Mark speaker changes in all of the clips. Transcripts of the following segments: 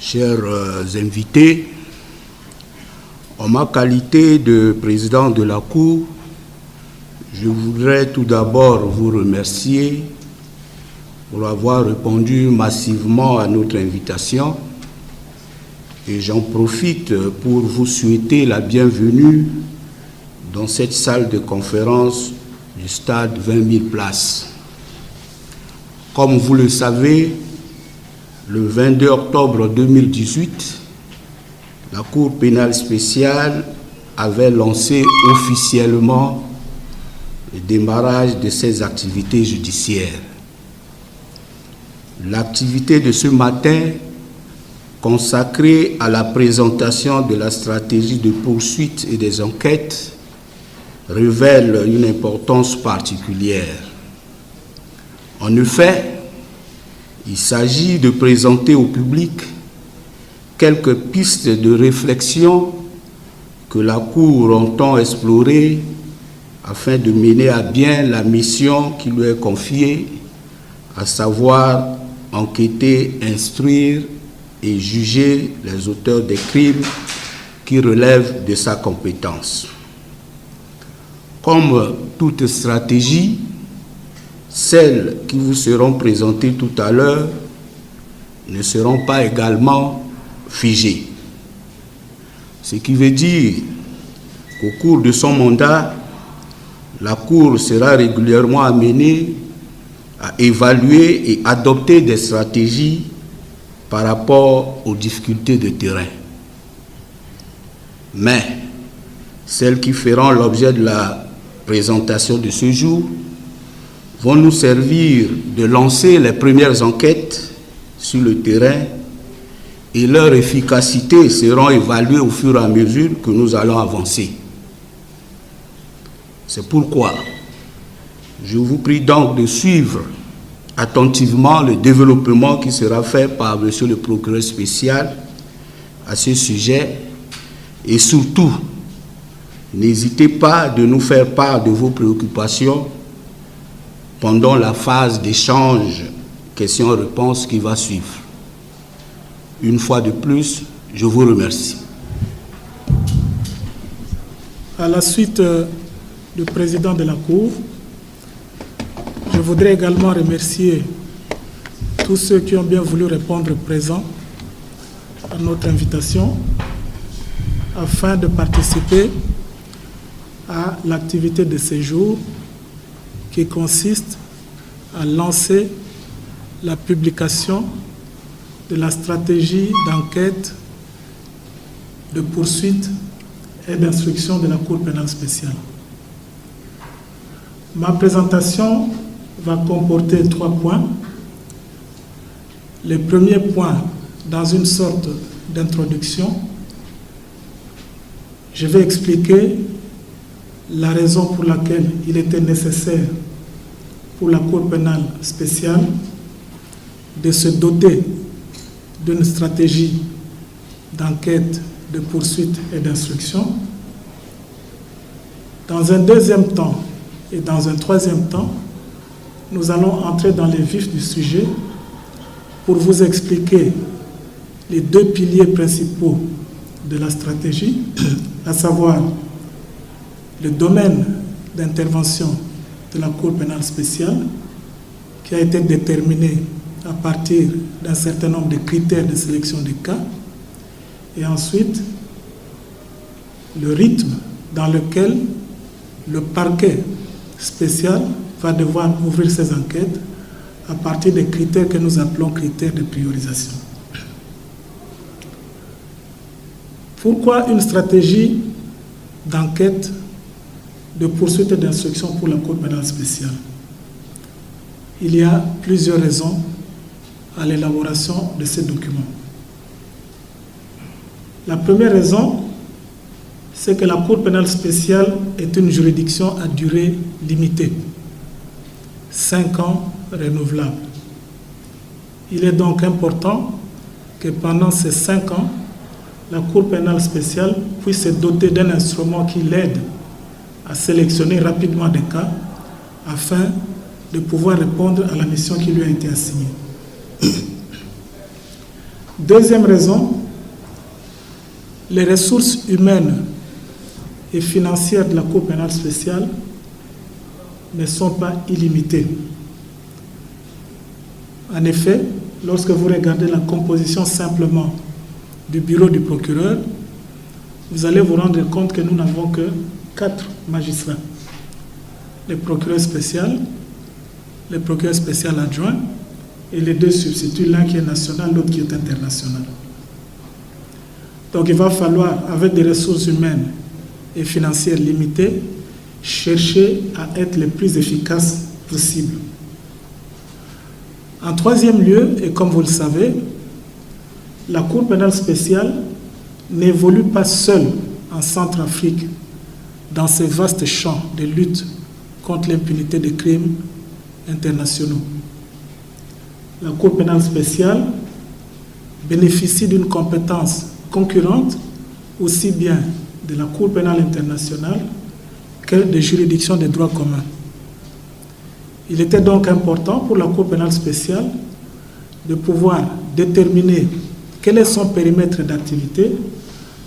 Speaker 1: chers invités, en ma qualité de président de la Cour, je voudrais tout d'abord vous remercier pour avoir répondu massivement à notre invitation et j'en profite pour vous souhaiter la bienvenue dans cette salle de conférence du stade 20 000 places. Comme vous le savez, le 22 octobre 2018, la Cour pénale spéciale avait lancé officiellement le démarrage de ses activités judiciaires. L'activité de ce matin, consacrée à la présentation de la stratégie de poursuite et des enquêtes, révèle une importance particulière. En effet, il s'agit de présenter au public quelques pistes de réflexion que la Cour entend explorer afin de mener à bien la mission qui lui est confiée, à savoir enquêter, instruire et juger les auteurs des crimes qui relèvent de sa compétence. Comme toute stratégie, celles qui vous seront présentées tout à l'heure ne seront pas également figées. Ce qui veut dire qu'au cours de son mandat, la Cour sera régulièrement amenée à évaluer et adopter des stratégies par rapport aux difficultés de terrain. Mais celles qui feront l'objet de la présentation de ce jour vont nous servir de lancer les premières enquêtes sur le terrain et leur efficacité seront évaluées au fur et à mesure que nous allons avancer. C'est pourquoi je vous prie donc de suivre attentivement le développement qui sera fait par Monsieur le procureur spécial à ce sujet et surtout, n'hésitez pas de nous faire part de vos préoccupations pendant la phase d'échange questions-réponses qui va suivre. Une fois de plus, je vous remercie.
Speaker 2: À la suite du président de la Cour, je voudrais également remercier tous ceux qui ont bien voulu répondre présent à notre invitation afin de participer à l'activité de ce jour qui consiste à lancer la publication de la stratégie d'enquête, de poursuite et d'instruction de la Cour pénale spéciale. Ma présentation va comporter 3 points. Le premier point, dans une sorte d'introduction, je vais expliquer la raison pour laquelle il était nécessaire pour la Cour pénale spéciale de se doter d'une stratégie d'enquête, de poursuite et d'instruction. Dans un deuxième temps et dans un troisième temps, nous allons entrer dans les vifs du sujet pour vous expliquer les 2 piliers principaux de la stratégie, à savoir le domaine d'intervention de la Cour pénale spéciale qui a été déterminé à partir d'un certain nombre de critères de sélection des cas et ensuite le rythme dans lequel le parquet spécial va devoir ouvrir ses enquêtes à partir des critères que nous appelons critères de priorisation. Pourquoi une stratégie d'enquête, de poursuite et d'instruction pour la Cour pénale spéciale? Il y a plusieurs raisons à l'élaboration de ces documents. La première raison, c'est que la Cour pénale spéciale est une juridiction à durée limitée, 5 ans renouvelables. Il est donc important que pendant ces 5 ans, la Cour pénale spéciale puisse se doter d'un instrument qui l'aide à sélectionner rapidement des cas afin de pouvoir répondre à la mission qui lui a été assignée. Deuxième raison, les ressources humaines et financières de la Cour pénale spéciale ne sont pas illimitées. En effet, lorsque vous regardez la composition simplement du bureau du procureur, vous allez vous rendre compte que nous n'avons que 4 magistrats. Le procureur spécial adjoint et les 2 substituts, l'un qui est national, l'autre qui est international. Donc il va falloir, avec des ressources humaines et financières limitées, chercher à être le plus efficace possible. En troisième lieu, et comme vous le savez, la Cour pénale spéciale n'évolue pas seule en Centrafrique dans ce vaste champ de lutte contre l'impunité des crimes internationaux. La Cour pénale spéciale bénéficie d'une compétence concurrente aussi bien de la Cour pénale internationale que des juridictions de droit commun. Il était donc important pour la Cour pénale spéciale de pouvoir déterminer quel est son périmètre d'activité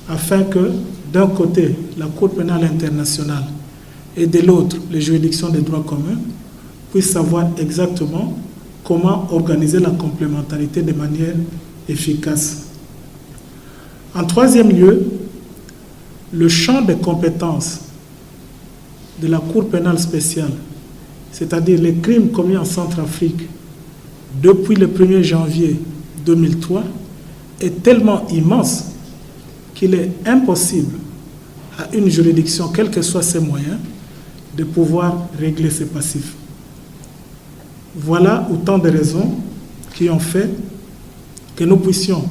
Speaker 2: afin que, d'un côté, la Cour pénale internationale et de l'autre, les juridictions de droit commun puissent savoir exactement comment organiser la complémentarité de manière efficace. En troisième lieu, le champ de compétences de la Cour pénale spéciale, c'est-à-dire les crimes commis en Centrafrique depuis le 1er janvier 2003, est tellement immense qu'il est impossible à une juridiction, quels que soient ses moyens, de pouvoir régler ses passifs. Voilà autant de raisons qui ont fait que nous puissions,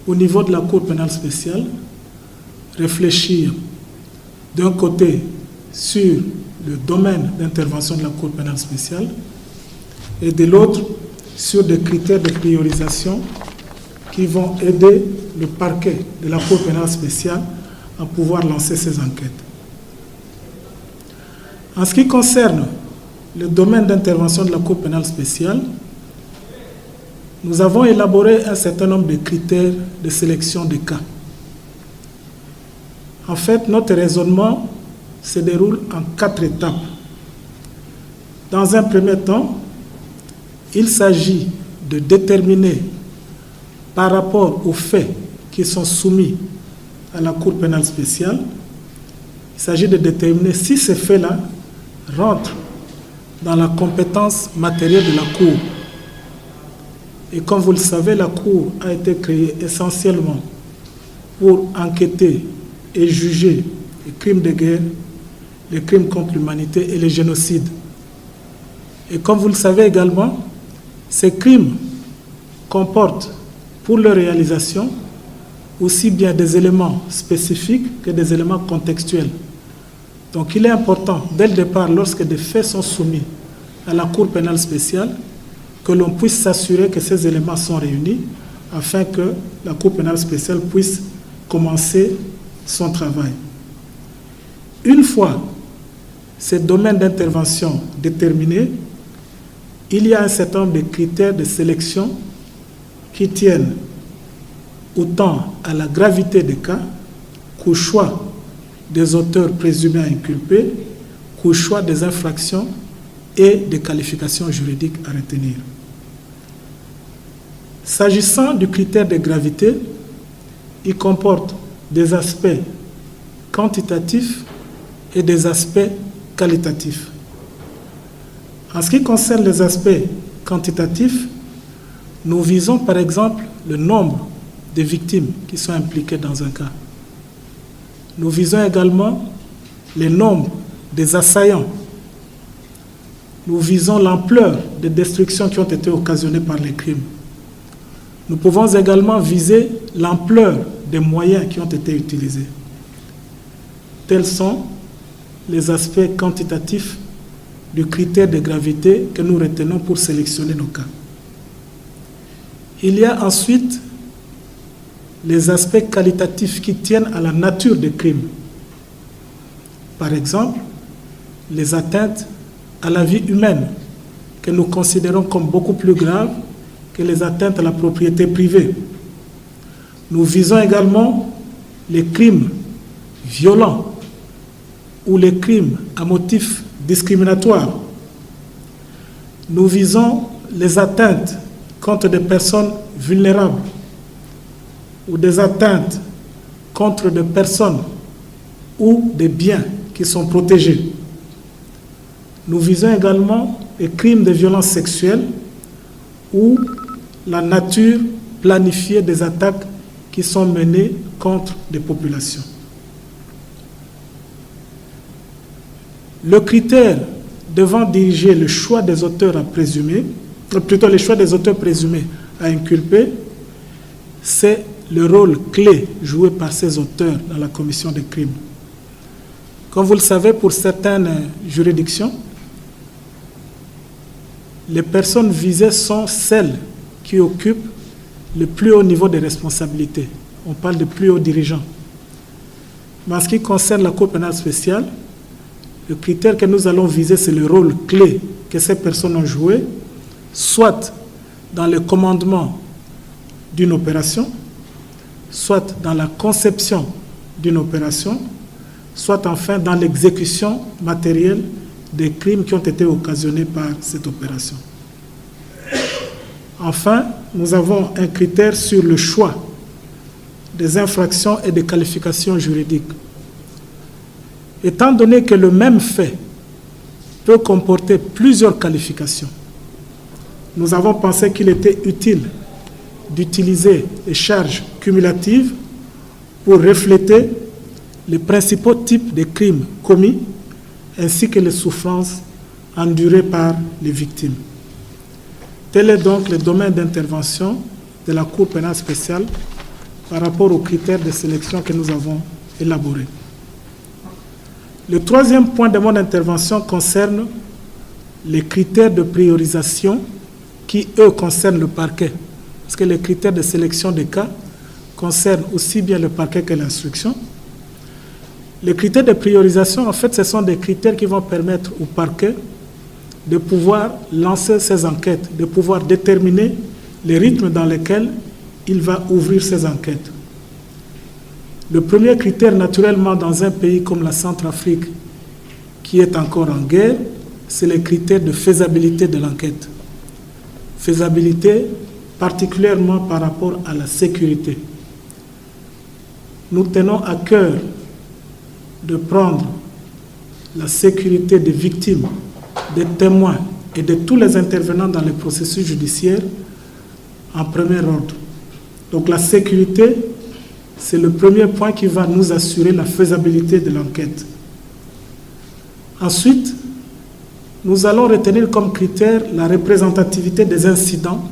Speaker 2: au niveau de la Cour pénale spéciale, réfléchir d'un côté sur le domaine d'intervention de la Cour pénale spéciale et de l'autre sur des critères de priorisation qui vont aider le parquet de la Cour pénale spéciale à pouvoir lancer ses enquêtes. En ce qui concerne le domaine d'intervention de la Cour pénale spéciale, nous avons élaboré un certain nombre de critères de sélection des cas. En fait, notre raisonnement se déroule en 4 étapes. Dans un premier temps, il s'agit de déterminer par rapport aux faits qui sont soumis à la Cour pénale spéciale, il s'agit de déterminer si ces faits-là rentrent dans la compétence matérielle de la Cour. Et comme vous le savez, la Cour a été créée essentiellement pour enquêter et juger les crimes de guerre, les crimes contre l'humanité et les génocides. Et comme vous le savez également, ces crimes comportent pour leur réalisation aussi bien des éléments spécifiques que des éléments contextuels. Donc il est important, dès le départ, lorsque des faits sont soumis à la Cour pénale spéciale, que l'on puisse s'assurer que ces éléments sont réunis afin que la Cour pénale spéciale puisse commencer son travail. Une fois ces domaines d'intervention déterminés, il y a un certain nombre de critères de sélection qui tiennent autant à la gravité des cas qu'au choix des auteurs présumés inculpés, qu'au choix des infractions et des qualifications juridiques à retenir. S'agissant du critère de gravité, il comporte des aspects quantitatifs et des aspects qualitatifs. En ce qui concerne les aspects quantitatifs, nous visons par exemple le nombre de victimes qui sont impliquées dans un cas. Nous visons également le nombre des assaillants. Nous visons l'ampleur des destructions qui ont été occasionnées par les crimes. Nous pouvons également viser l'ampleur des moyens qui ont été utilisés. Tels sont les aspects quantitatifs du critère de gravité que nous retenons pour sélectionner nos cas. Il y a ensuite les aspects qualitatifs qui tiennent à la nature des crimes. Par exemple, les atteintes à la vie humaine, que nous considérons comme beaucoup plus graves que les atteintes à la propriété privée. Nous visons également les crimes violents ou les crimes à motif discriminatoire. Nous visons les atteintes contre des personnes vulnérables ou des atteintes contre des personnes ou des biens qui sont protégés. Nous visons également les crimes de violence sexuelle ou la nature planifiée des attaques qui sont menées contre des populations. Le critère devant diriger le choix des auteurs à présumer, plutôt le choix des auteurs présumés à inculper, c'est le rôle clé joué par ces auteurs dans la commission des crimes. Comme vous le savez, pour certaines juridictions, les personnes visées sont celles qui occupent le plus haut niveau de responsabilité. On parle de plus hauts dirigeants. Mais en ce qui concerne la Cour pénale spéciale, le critère que nous allons viser, c'est le rôle clé que ces personnes ont joué, soit dans le commandement d'une opération, soit dans la conception d'une opération, soit enfin dans l'exécution matérielle des crimes qui ont été occasionnés par cette opération. Enfin, nous avons un critère sur le choix des infractions et des qualifications juridiques. Étant donné que le même fait peut comporter plusieurs qualifications, nous avons pensé qu'il était utile d'utiliser les charges cumulatives pour refléter les principaux types de crimes commis ainsi que les souffrances endurées par les victimes. Tel est donc le domaine d'intervention de la Cour pénale spéciale par rapport aux critères de sélection que nous avons élaborés. Le troisième point de mon intervention concerne les critères de priorisation qui, eux, concernent le parquet. Parce que les critères de sélection des cas concernent aussi bien le parquet que l'instruction. Les critères de priorisation, en fait, ce sont des critères qui vont permettre au parquet de pouvoir lancer ses enquêtes, de pouvoir déterminer les rythmes dans lesquels il va ouvrir ses enquêtes. Le premier critère, naturellement, dans un pays comme la Centrafrique, qui est encore en guerre, c'est le critère de faisabilité de l'enquête. Faisabilité particulièrement par rapport à la sécurité. Nous tenons à cœur de prendre la sécurité des victimes, des témoins et de tous les intervenants dans le processus judiciaire en premier ordre. Donc la sécurité, c'est le premier point qui va nous assurer la faisabilité de l'enquête. Ensuite, nous allons retenir comme critère la représentativité des incidents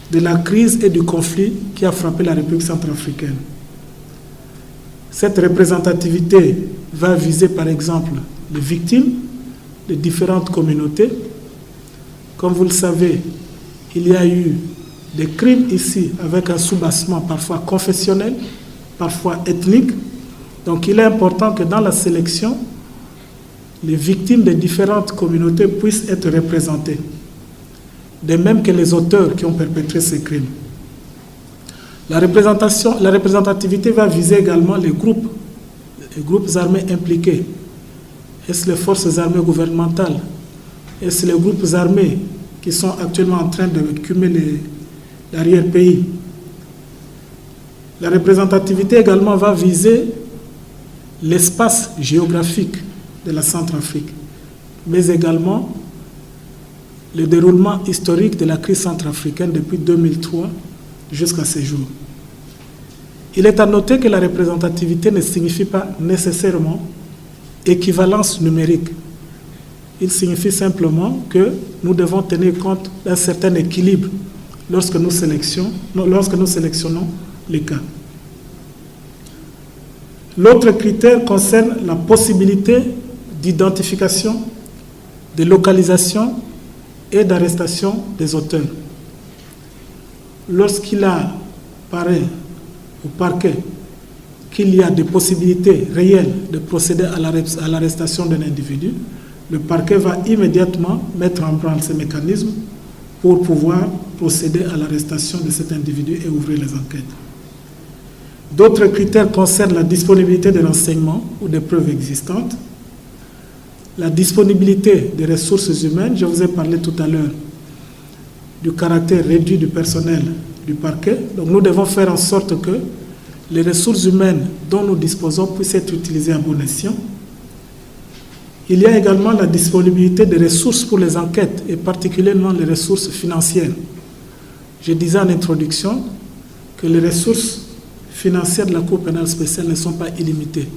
Speaker 2: de la crise et du conflit qui a frappé la République centrafricaine. Cette représentativité va viser par exemple les victimes de différentes communautés. Comme vous le savez, il y a eu des crimes ici avec un soubassement parfois confessionnel, parfois ethnique. Donc il est important que dans la sélection, les victimes des différentes communautés puissent être représentées, de même que les auteurs qui ont perpétré ces crimes. La représentativité va viser également les groupes armés impliqués. Est-ce les forces armées gouvernementales? Est-ce les groupes armés qui sont actuellement en train de cumuler l'arrière-pays? La représentativité également va viser l'espace géographique de la Centrafrique, mais également le déroulement historique de la crise centrafricaine depuis 2003 jusqu'à ces jours. Il est à noter que la représentativité ne signifie pas nécessairement équivalence numérique. Il signifie simplement que nous devons tenir compte d'un certain équilibre lorsque nous sélectionnons les cas. L'autre critère concerne la possibilité d'identification, de localisation et d'arrestation des auteurs. Lorsqu'il apparaît au parquet qu'il y a des possibilités réelles de procéder à l'arrestation d'un individu, le parquet va immédiatement mettre en branle ces mécanismes pour pouvoir procéder à l'arrestation de cet individu et ouvrir les enquêtes. D'autres critères concernent la disponibilité des renseignements ou des preuves existantes, la disponibilité des ressources humaines. Je vous ai parlé tout à l'heure du caractère réduit du personnel du parquet. Donc nous devons faire en sorte que les ressources humaines dont nous disposons puissent être utilisées à bon escient. Il y a également la disponibilité des ressources pour les enquêtes, et particulièrement les ressources financières. Je disais en introduction que les ressources financières de la Cour pénale spéciale ne sont pas illimitées.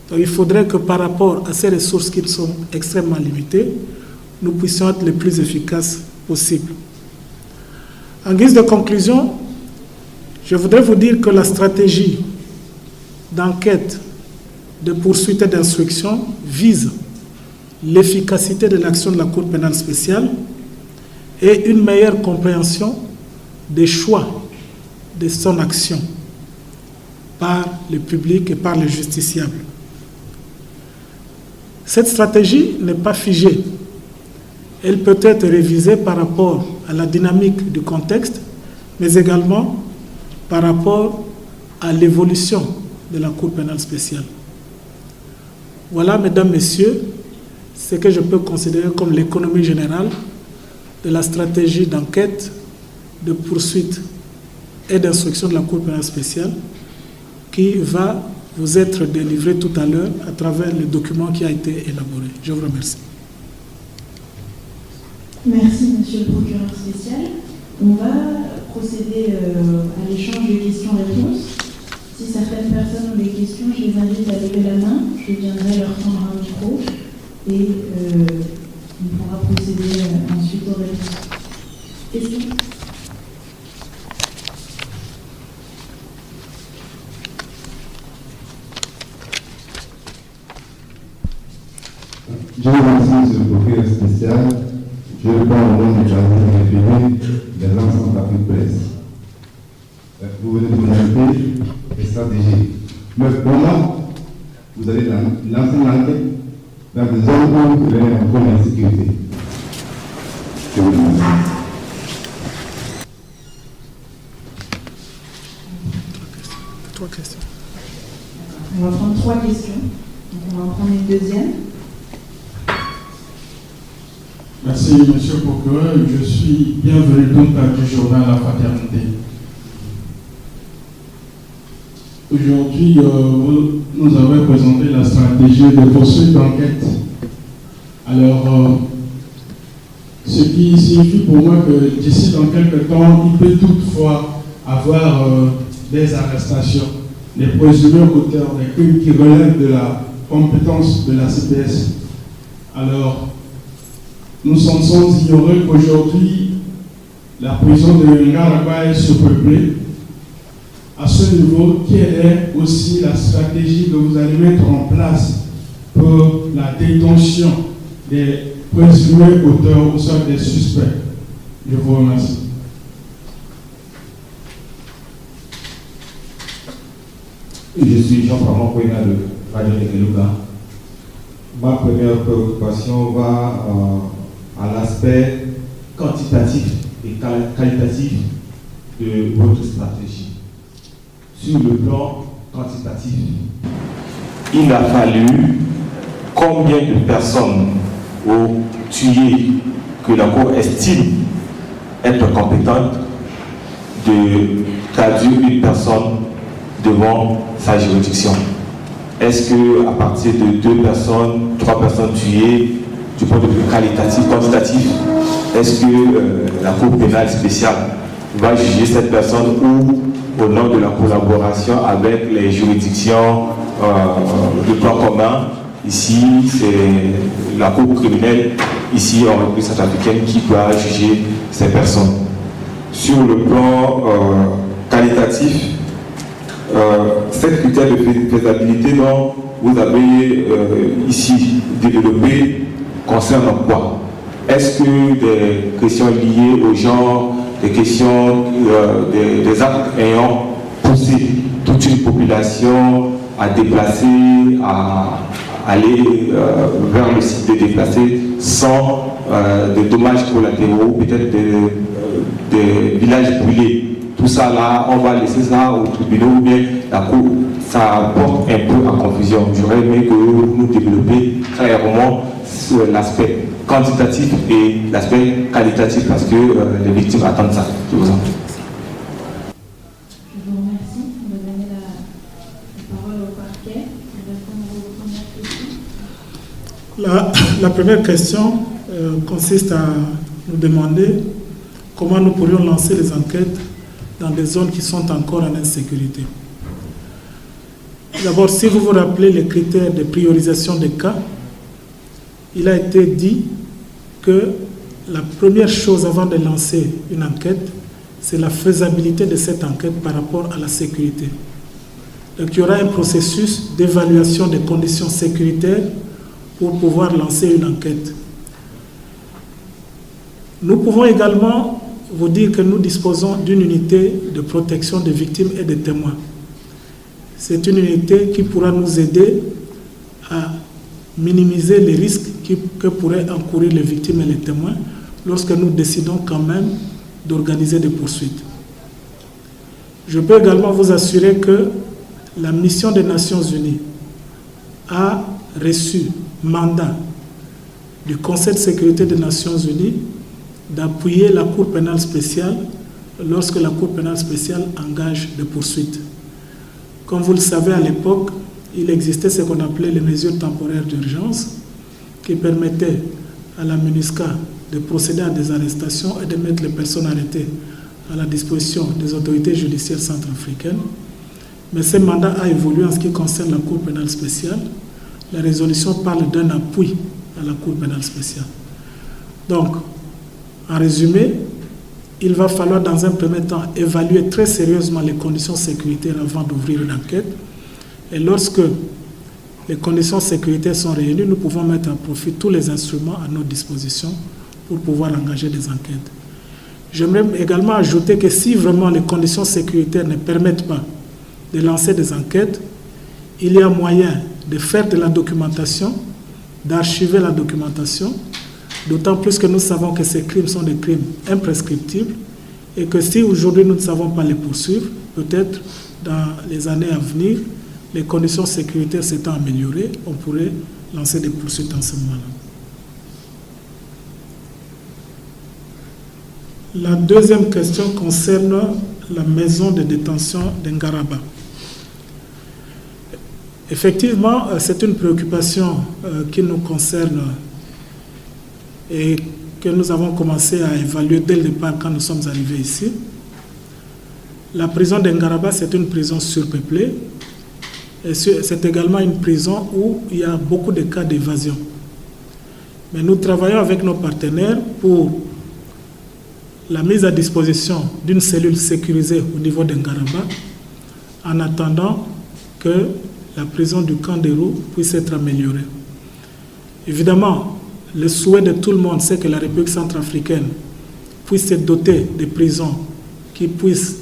Speaker 2: Donc il faudrait que par rapport à ces ressources qui sont extrêmement limitées, nous puissions être les plus efficaces possibles. En guise de conclusion, je voudrais vous dire que la stratégie d'enquête, de poursuite et d'instruction vise l'efficacité de l'action de la Cour pénale spéciale et une meilleure compréhension des choix de son action par le public et par les justiciables. Cette stratégie n'est pas figée. Elle peut être révisée par rapport à la dynamique du contexte, mais également par rapport à l'évolution de la Cour pénale spéciale. Voilà, mesdames, messieurs, ce que je peux considérer comme l'économie générale de la stratégie d'enquête, de poursuite et d'instruction de la Cour pénale spéciale qui va vous être délivrée tout à l'heure à travers le document qui a été élaboré. Je vous remercie.
Speaker 3: Merci, monsieur le procureur spécial. On va procéder à l'échange de questions-réponses. Si certaines personnes ont des questions, je les invite à lever la main. Je viendrai leur tendre un micro et on pourra procéder ensuite aux réponses. Questions ?
Speaker 4: Je vous remercie, monsieur le procureur spécial. Je réponds au nom du jardin république de l'ensemble de la presse. Vous venez de vous inviter les stratégies. Mais comment vous allez lancer l'enquête dans des zones où vous avez encore l'insécurité? Je vous remercie.
Speaker 2: Trois questions.
Speaker 3: On va prendre 3 questions. Donc on va en prendre une deuxième.
Speaker 5: Merci, monsieur le procureur. Je suis bienvenu donc du journal La Fraternité. Aujourd'hui, nous avons présenté la stratégie de poursuite d'enquête. Alors, ce qui signifie pour moi que d'ici dans quelques temps, il peut toutefois avoir des arrestations, des présumés auteurs des crimes qui relèvent de la compétence de la CPS. Alors, nous sommes sans ignorer qu'aujourd'hui, la prison de Ngaragua est surpeuplée. À ce niveau, quelle est aussi la stratégie que vous allez mettre en place pour la détention des présumés auteurs ou soit des suspects? Je vous remercie.
Speaker 6: Je suis Jean-François Kouina de Radio Nekeluka. Ma première préoccupation va à l'aspect quantitatif et qualitatif de votre stratégie. Sur le plan quantitatif, il a fallu combien de personnes ont tué que la Cour estime être compétente de traduire une personne devant sa juridiction? Est-ce qu'à partir de 2 personnes, 3 personnes tuées, du point de vue qualitatif, quantitatif, est-ce que la Cour pénale spéciale va juger cette personne ou au nom de la collaboration avec les juridictions de plan commun? Ici, c'est la Cour criminelle, ici en République centrafricaine, qui doit juger ces personnes. Sur le plan qualitatif, cette critère de faisabilité dont vous avez ici développé concerne quoi? Est-ce que des questions liées au genre, des questions, des actes ayant poussé toute une population à déplacer, à aller vers le site de déplacer sans de dommages collatéraux, peut-être des villages brûlés, tout ça là, on va laisser ça au tribunal ou bien la cour. Ça porte un peu à confusion. J'aurais aimé que nous développions clairement sur l'aspect quantitatif et l'aspect qualitatif parce que les victimes attendent ça. Je vous en prie.
Speaker 3: Je vous remercie. On va donner la parole au parquet pour répondre aux premières questions.
Speaker 2: La première question consiste à nous demander comment nous pourrions lancer les enquêtes dans des zones qui sont encore en insécurité. D'abord, si vous vous rappelez les critères de priorisation des cas, il a été dit que la première chose avant de lancer une enquête, c'est la faisabilité de cette enquête par rapport à la sécurité. Donc, il y aura un processus d'évaluation des conditions sécuritaires pour pouvoir lancer une enquête. Nous pouvons également vous dire que nous disposons d'une unité de protection des victimes et des témoins. C'est une unité qui pourra nous aider à minimiser les risques que pourraient encourir les victimes et les témoins lorsque nous décidons quand même d'organiser des poursuites. Je peux également vous assurer que la mission des Nations Unies a reçu mandat du Conseil de sécurité des Nations Unies d'appuyer la Cour pénale spéciale lorsque la Cour pénale spéciale engage des poursuites. Comme vous le savez, à l'époque, il existait ce qu'on appelait les mesures temporaires d'urgence qui permettaient à la MINUSCA de procéder à des arrestations et de mettre les personnes arrêtées à la disposition des autorités judiciaires centrafricaines. Mais ce mandat a évolué en ce qui concerne la Cour pénale spéciale. La résolution parle d'un appui à la Cour pénale spéciale. Donc, en résumé, il va falloir dans un premier temps évaluer très sérieusement les conditions sécuritaires avant d'ouvrir une enquête. Et lorsque les conditions sécuritaires sont réunies, nous pouvons mettre à profit tous les instruments à notre disposition pour pouvoir engager des enquêtes. J'aimerais également ajouter que si vraiment les conditions sécuritaires ne permettent pas de lancer des enquêtes, il y a moyen de faire de la documentation, d'archiver la documentation, d'autant plus que nous savons que ces crimes sont des crimes imprescriptibles et que si aujourd'hui nous ne savons pas les poursuivre, peut-être dans les années à venir, les conditions sécuritaires s'étant améliorées, on pourrait lancer des poursuites en ce moment-là. La deuxième question concerne la maison de détention d'Ngaraba. Effectivement, c'est une préoccupation qui nous concerne et que nous avons commencé à évaluer dès le départ quand nous sommes arrivés ici. La prison d'Ngaraba, c'est une prison surpeuplée et c'est également une prison où il y a beaucoup de cas d'évasion. Mais nous travaillons avec nos partenaires pour la mise à disposition d'une cellule sécurisée au niveau d'Ngaraba en attendant que la prison du Camp des Roues puisse être améliorée. Évidemment, le souhait de tout le monde, c'est que la République centrafricaine puisse se doter de prisons qui puissent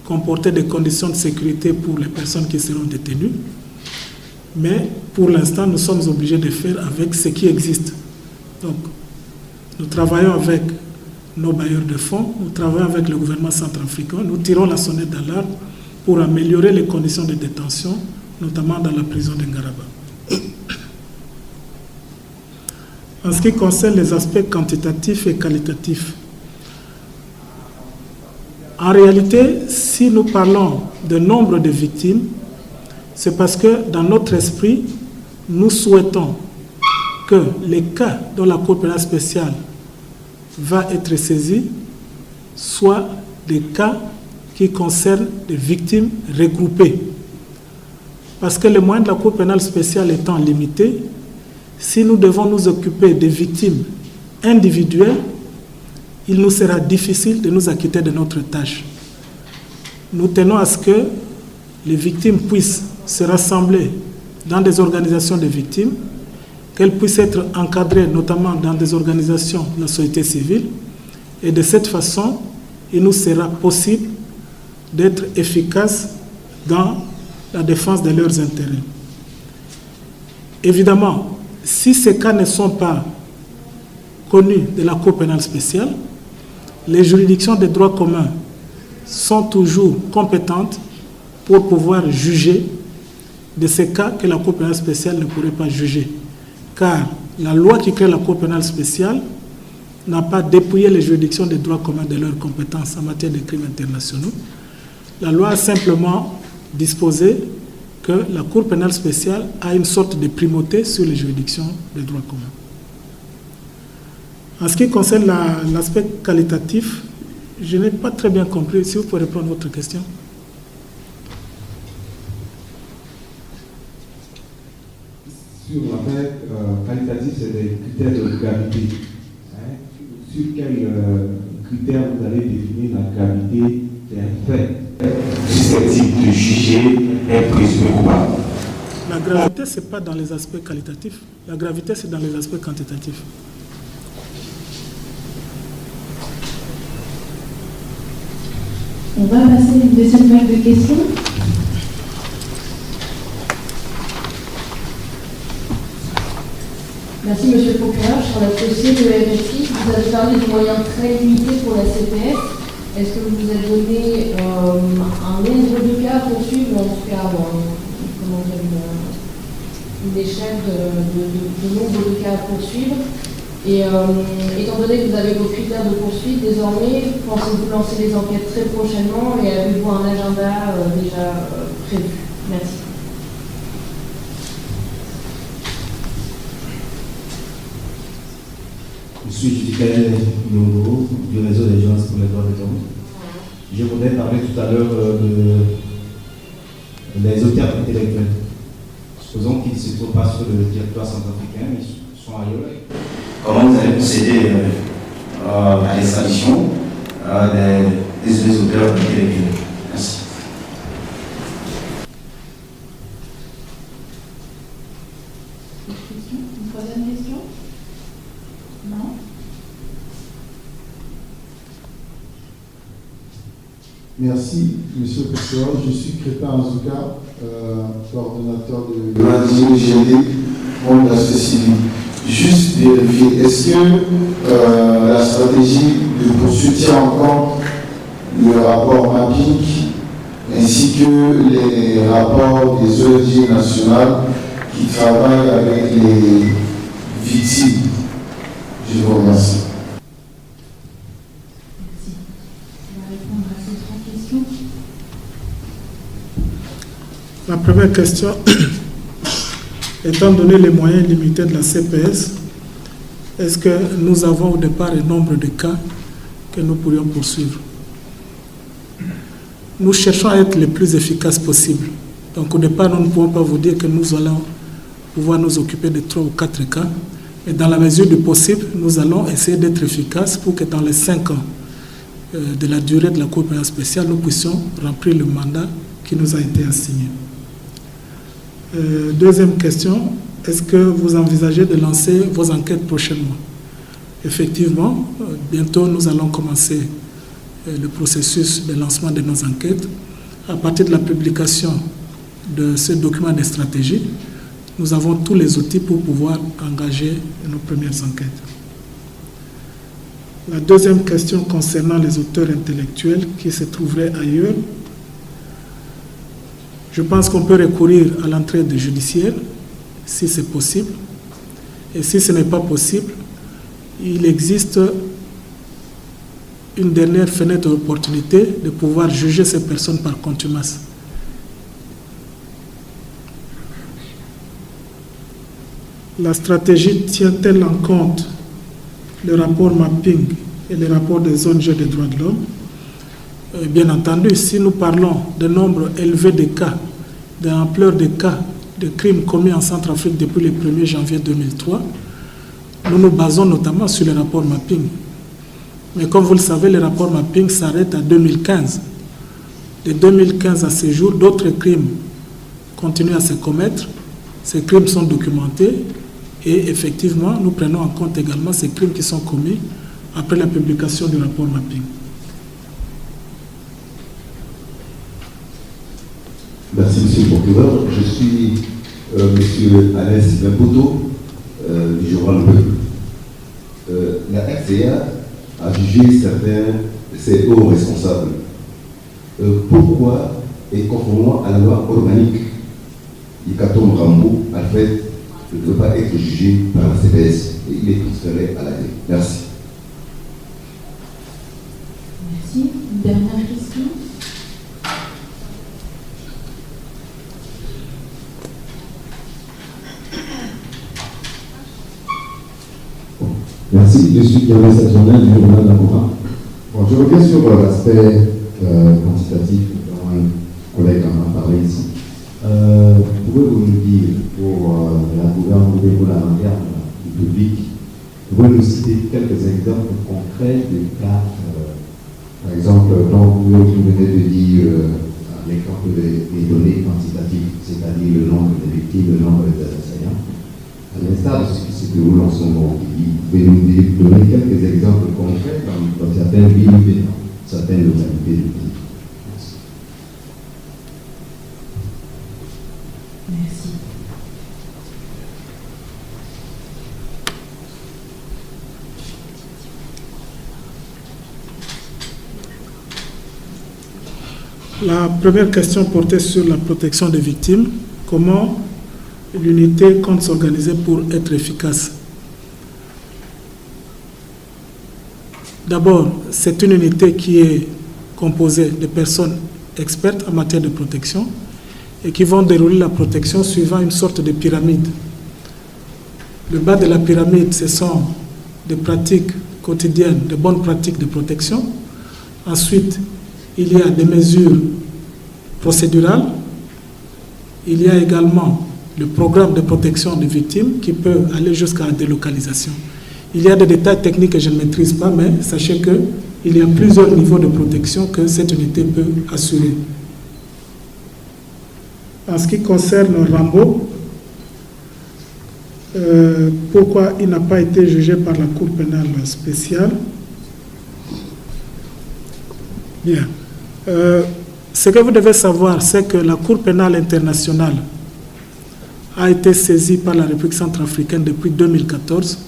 Speaker 2: comporter des conditions de sécurité pour les personnes qui seront détenues. Mais pour l'instant, nous sommes obligés de faire avec ce qui existe. Donc, nous travaillons avec nos bailleurs de fonds, nous travaillons avec le gouvernement centrafricain, nous tirons la sonnette d'alarme pour améliorer les conditions de détention, notamment dans la prison d'Ngaraba. En ce qui concerne les aspects quantitatifs et qualitatifs, en réalité, si nous parlons de nombre de victimes, c'est parce que dans notre esprit, nous souhaitons que les cas dont la Cour pénale spéciale va être saisie soient des cas qui concernent des victimes regroupées. Parce que les moyens de la Cour pénale spéciale étant limités, si nous devons nous occuper des victimes individuelles, il nous sera difficile de nous acquitter de notre tâche. Nous tenons à ce que les victimes puissent se rassembler dans des organisations de victimes, qu'elles puissent être encadrées notamment dans des organisations de la société civile, et de cette façon, il nous sera possible d'être efficaces dans la défense de leurs intérêts. Évidemment, si ces cas ne sont pas connus de la Cour pénale spéciale, les juridictions de droit commun sont toujours compétentes pour pouvoir juger de ces cas que la Cour pénale spéciale ne pourrait pas juger. Car la loi qui crée la Cour pénale spéciale n'a pas dépouillé les juridictions des droits communs de leurs compétences en matière de crimes internationaux. La loi a simplement disposé que la Cour pénale spéciale a une sorte de primauté sur les juridictions des droits communs. En ce qui concerne l'aspect qualitatif, je n'ai pas très bien compris. Si vous pouvez répondre à votre question.
Speaker 6: Sur l'aspect qualitatif, c'est des critères de gravité. Sur quels critères vous allez définir la gravité d'un fait susceptible de juger un présumé coupable?
Speaker 2: La gravité, ce n'est pas dans les aspects qualitatifs. La gravité, c'est dans les aspects quantitatifs.
Speaker 3: On va passer à une deuxième vague de questions.
Speaker 7: Merci, monsieur le procureur. Charlotte Cossier de RFI. Vous avez parlé de moyens très limités pour la CPS. Est-ce que vous vous êtes donné un nombre de cas à poursuivre, ou en tout cas une échelle de nombre de cas à poursuivre? Et étant donné que vous avez vos critères de poursuite, désormais, pensez-vous lancer les enquêtes très prochainement et avez-vous un agenda déjà prévu? Merci.
Speaker 8: Je suis Judicaël Nyongo du réseau des gens pour les droits des hommes. Je voudrais parler tout à l'heure des auteurs intellectuels. Supposons qu'ils ne se trouvent pas sur le territoire centrafricain, ils sont ailleurs. Comment vous allez procéder à l'extradition des auteurs intellectuels? Merci.
Speaker 3: Une troisième question? Non?
Speaker 9: Merci, monsieur le professeur. Je suis Crépin Azouka, coordonnateur de l'ADGD, monde de la société civile. Juste vérifier, est-ce que la stratégie de poursuite tient en compte le rapport mapping ainsi que les rapports des ONG nationales qui travaillent avec les victimes? Je vous remercie.
Speaker 3: Merci. On va répondre à ces trois questions.
Speaker 2: La première question, étant donné les moyens limités de la CPS, est-ce que nous avons au départ un nombre de cas que nous pourrions poursuivre? Nous cherchons à être les plus efficaces possible. Donc au départ, nous ne pouvons pas vous dire que nous allons pouvoir nous occuper de 3 ou 4 cas, mais dans la mesure du possible, nous allons essayer d'être efficaces pour que dans les 5 ans de la durée de la Cour pénale spéciale, nous puissions remplir le mandat qui nous a été assigné. Deuxième question, est-ce que vous envisagez de lancer vos enquêtes prochainement? Effectivement, bientôt nous allons commencer le processus de lancement de nos enquêtes. À partir de la publication de ce document de stratégie, nous avons tous les outils pour pouvoir engager nos premières enquêtes. La deuxième question concernant les auteurs intellectuels qui se trouveraient ailleurs, je pense qu'on peut recourir à l'entraide judiciaire si c'est possible. Et si ce n'est pas possible, il existe une dernière fenêtre d'opportunité de pouvoir juger ces personnes par contumace. La stratégie tient-elle en compte le rapport mapping et le rapport des ONG des droits de l'homme? Bien entendu, si nous parlons d'un nombre élevé de cas, de l'ampleur des cas de crimes commis en Centrafrique depuis le 1er janvier 2003, nous nous basons notamment sur le rapport mapping. Mais comme vous le savez, le rapport mapping s'arrête à 2015. De 2015 à ce jour, d'autres crimes continuent à se commettre. Ces crimes sont documentés et effectivement, nous prenons en compte également ces crimes qui sont commis après la publication du rapport mapping.
Speaker 4: Merci, monsieur le procureur. Je suis monsieur Alain Sylvain Boto, du journal Le Peuple. La RCA a jugé certains de ses hauts responsables pourquoi, et conformément à la loi organique, Ikatom Rambo, Alfred, ne peut pas être jugé par la CPS et il est transféré à la D. Merci.
Speaker 3: Merci. Une dernière question.
Speaker 10: Merci, je suis Gary Saturnin du journal d'Amora.
Speaker 4: Bon, je reviens sur l'aspect quantitatif, dont un collègue en a parlé ici. Pouvez-vous nous dire, pour la gouvernance pour la langue du public, pouvez-vous nous citer quelques exemples concrets de cas, par exemple, dont vous venez de dire l'exemple des données quantitatives, c'est-à-dire le nombre de victimes, le nombre d'assaillants. À l'instar de ce qui se déroule en ce moment, vous pouvez nous donner quelques exemples concrets dans certaines villes et dans certaines localités du pays.
Speaker 3: Merci.
Speaker 2: La première question portait sur la protection des victimes. Comment l'unité compte s'organiser pour être efficace? D'abord, c'est une unité qui est composée de personnes expertes en matière de protection et qui vont dérouler la protection suivant une sorte de pyramide. Le bas de la pyramide, ce sont des pratiques quotidiennes, de bonnes pratiques de protection. Ensuite, il y a des mesures procédurales. Il y a également le programme de protection des victimes qui peut aller jusqu'à la délocalisation. Il y a des détails techniques que je ne maîtrise pas, mais sachez qu'il y a plusieurs niveaux de protection que cette unité peut assurer. En ce qui concerne Rambo, pourquoi il n'a pas été jugé par la Cour pénale spéciale? Bien. Ce que vous devez savoir, c'est que la Cour pénale internationale a été saisie par la République centrafricaine depuis 2014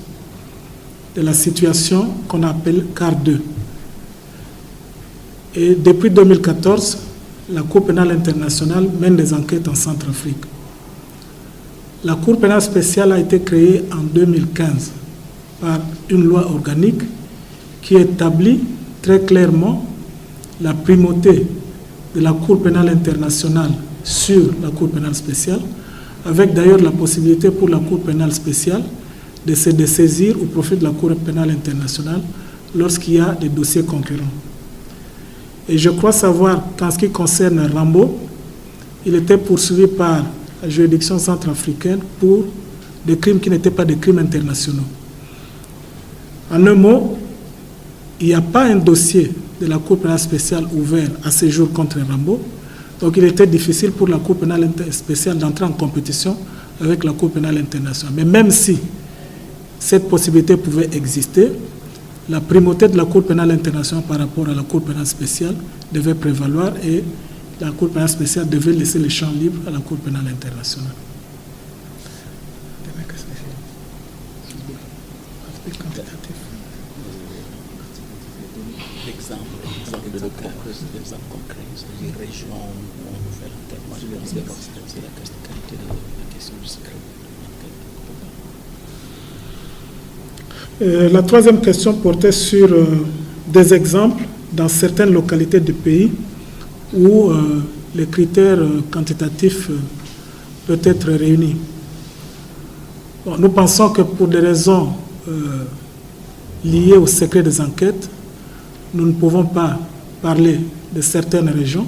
Speaker 2: de la situation qu'on appelle CAR 2. Et depuis 2014, la Cour pénale internationale mène des enquêtes en Centrafrique. La Cour pénale spéciale a été créée en 2015 par une loi organique qui établit très clairement la primauté de la Cour pénale internationale sur la Cour pénale spéciale, avec d'ailleurs la possibilité pour la Cour pénale spéciale de se dessaisir au profit de la Cour pénale internationale lorsqu'il y a des dossiers concurrents. Et je crois savoir qu'en ce qui concerne Rambo, il était poursuivi par la juridiction centrafricaine pour des crimes qui n'étaient pas des crimes internationaux. En un mot, il n'y a pas un dossier de la Cour pénale spéciale ouvert à ce jour contre Rambo. Donc il était difficile pour la Cour pénale spéciale d'entrer en compétition avec la Cour pénale internationale. Mais même si cette possibilité pouvait exister, la primauté de la Cour pénale internationale par rapport à la Cour pénale spéciale devait prévaloir et la Cour pénale spéciale devait laisser le champ libre à la Cour pénale internationale.
Speaker 11: L'exemple concret, les régions où on fait l'enquête. Moi, je pense que c'est la qualité de la question du secret.
Speaker 2: La troisième question portait sur des exemples dans certaines localités du pays où les critères quantitatifs peuvent être réunis. Bon, nous pensons que pour des raisons liées au secret des enquêtes, nous ne pouvons pas parler de certaines régions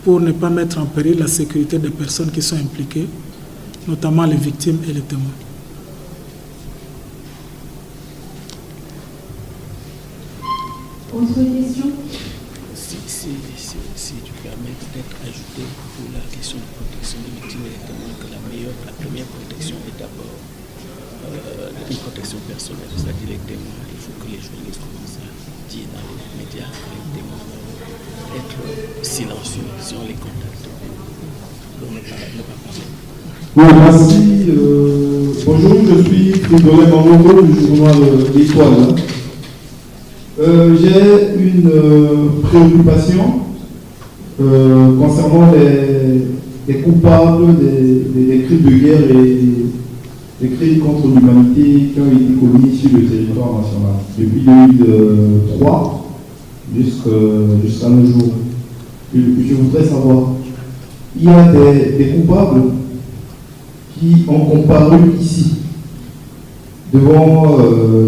Speaker 2: pour ne pas mettre en péril la sécurité des personnes qui sont impliquées, notamment les victimes et les témoins.
Speaker 3: Autre question?
Speaker 11: Si tu permets peut-être ajouter pour la question de protection des victimes et des témoins que la première protection est d'abord une protection personnelle, c'est-à-dire les témoins. Il faut que les journalistes commencent à dire dans les médias que les témoins doivent être silencieux si on les contacte. Donc ne pas parler.
Speaker 10: Oui, merci. Bonjour, je suis Frédéric Mamoto du journal L'Étoile. J'ai une préoccupation concernant les coupables des crimes de guerre et des crimes contre l'humanité qui ont été commis sur le territoire national depuis 2003 jusqu'à nos jours. Je voudrais savoir, il y a des coupables qui ont comparu ici devant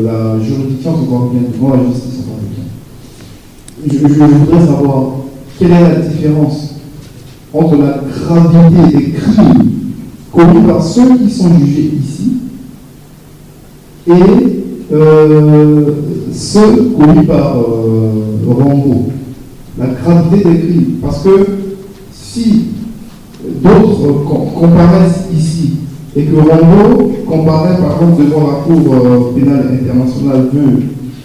Speaker 10: la juridiction centrafricaine, devant la justice centrafricaine. Je voudrais savoir quelle est la différence entre la gravité des crimes commis par ceux qui sont jugés ici et ceux commis par Rambo. La gravité des crimes. Parce que si d'autres comparaissent ici et que Rambo comparaît par exemple devant la Cour pénale internationale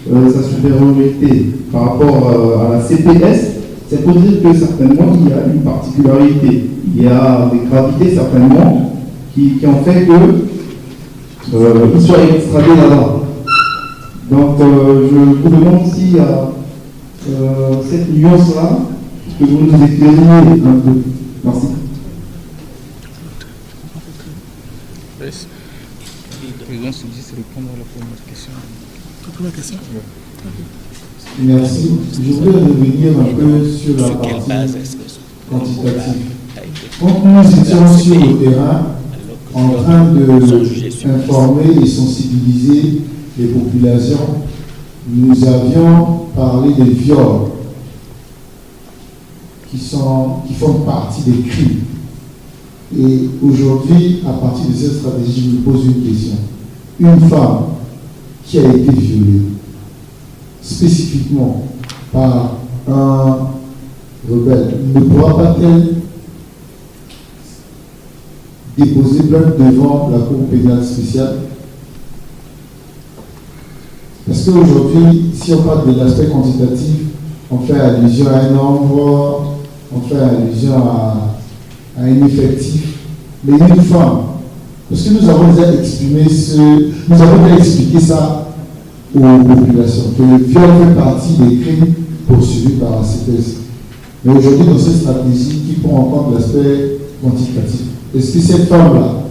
Speaker 10: de sa supériorité par rapport à la CPS, c'est pour dire que certainement il y a une particularité. Il y a des gravités certainement qui ont fait qu'il soit extradé là-bas. Donc je vous demande s'il y a cette nuance-là, que vous nous éclairiez un peu. Merci.
Speaker 12: Le président se dit répondre à la première question.
Speaker 2: La première question.
Speaker 9: Merci. Je voulais revenir un peu sur la partie quantitative. Quand nous étions sur le terrain, en train d'informer et sensibiliser les populations, nous avions parlé des viols qui font partie des crimes. Et aujourd'hui, à partir de cette stratégie, je me pose une question. Une femme qui a été violée, spécifiquement par un rebelle, ne pourra pas-t-elle déposer plainte devant la Cour pénale spéciale? Parce qu'aujourd'hui, si on parle de l'aspect quantitatif, on fait allusion à un nombre, on fait allusion à un effectif, mais une femme. Parce que nous avons déjà expliqué ça aux populations, que le viol fait partie des crimes poursuivis par la CPS. Mais aujourd'hui, dans cette stratégie qui prend en compte l'aspect quantitatif, est-ce que cette femme-là,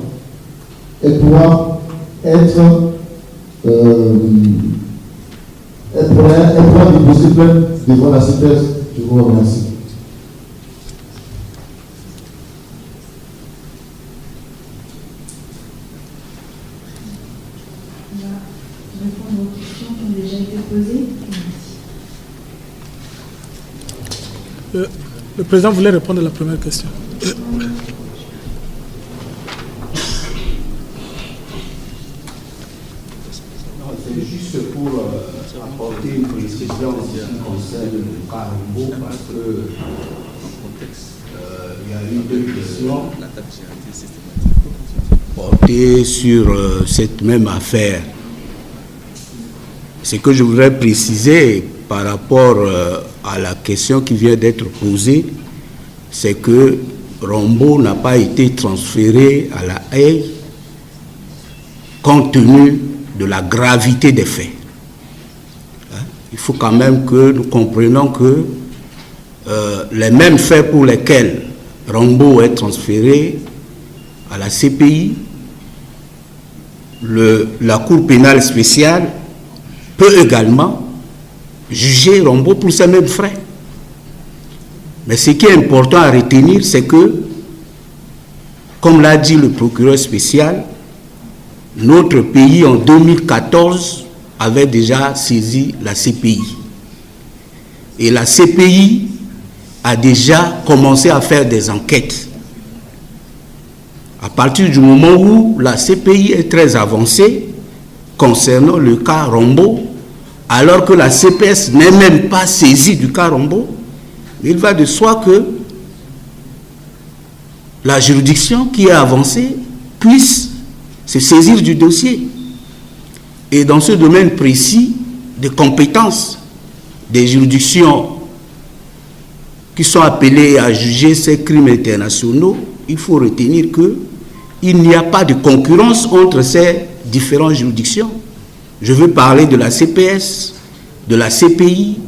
Speaker 9: elle pourra être elle pourra déposer plainte devant la CPS? Je vous remercie.
Speaker 3: On va répondre aux questions qui ont déjà été posées.
Speaker 2: Le président voulait répondre à la première question.
Speaker 1: C'est juste pour apporter une précision en ce qui concerne le cas Rambo, parce que il y a eu deux questions portées sur cette même affaire. Ce que je voudrais préciser par rapport à la question qui vient d'être posée, c'est que Rambo n'a pas été transféré à La Haye compte tenu de la gravité des faits. Il faut quand même que nous comprenions que les mêmes faits pour lesquels Rambo est transféré à la CPI, la Cour pénale spéciale peut également juger Rambo pour ces mêmes frais. Mais ce qui est important à retenir, c'est que, comme l'a dit le procureur spécial, notre pays en 2014 avait déjà saisi la CPI. Et la CPI a déjà commencé à faire des enquêtes. À partir du moment où la CPI est très avancée concernant le cas Rambo, alors que la CPS n'est même pas saisie du cas Rambo, il va de soi que la juridiction qui est avancée puisse se saisir du dossier. Et dans ce domaine précis de compétences des juridictions qui sont appelées à juger ces crimes internationaux, il faut retenir qu'il n'y a pas de concurrence entre ces différentes juridictions. Je veux parler de la CPS, de la CPI